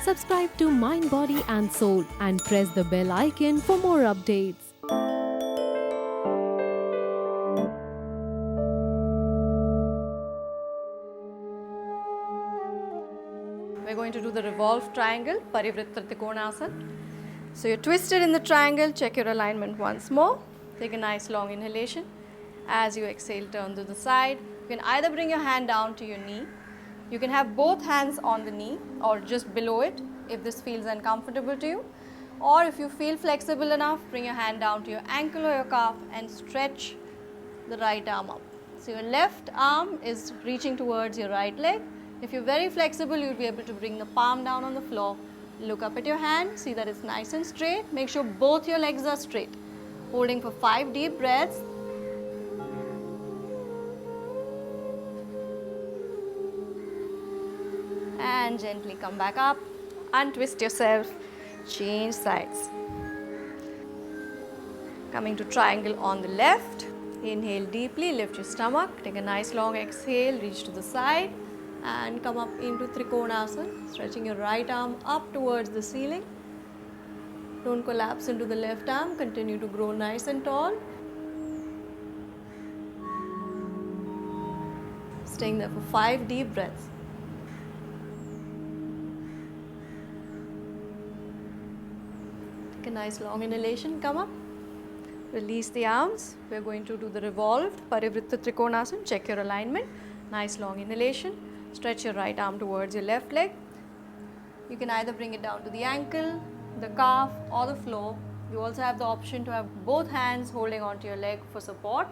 Subscribe to Mind, Body and Soul and press the bell icon for more updates. We're going to do the revolve triangle, Parivrtta Trikonasana. So you're twisted in the triangle, check your alignment once more. Take a nice long inhalation. As you exhale, turn to the side. You can either bring your hand down to your knee. You can have both hands on the knee or just below it if this feels uncomfortable to you. Or if you feel flexible enough, bring your hand down to your ankle or your calf and stretch the right arm up. So your left arm is reaching towards your right leg. If you're very flexible, you'll be able to bring the palm down on the floor. Look up at your hand, see that it's nice and straight. Make sure both your legs are straight. Holding for 5 deep breaths. And gently come back up. Untwist yourself. Change sides. Coming to triangle on the left. Inhale deeply, lift your stomach. Take a nice long exhale, reach to the side. And come up into Trikonasana, stretching your right arm up towards the ceiling. Don't collapse into the left arm, continue to grow nice and tall. Staying there for 5 deep breaths. Take a nice long inhalation, come up. Release the arms. We're going to do the revolved Parivrtta Trikonasana. Check your alignment. Nice long inhalation. Stretch your right arm towards your left leg. You can either bring it down to the ankle, the calf or the floor. You also have the option to have both hands holding onto your leg for support.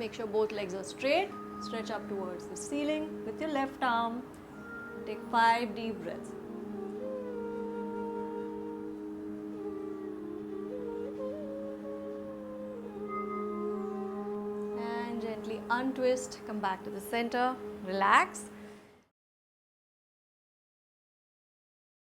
Make sure both legs are straight. Stretch up towards the ceiling with your left arm. Take 5 deep breaths. And gently untwist, come back to the center, relax.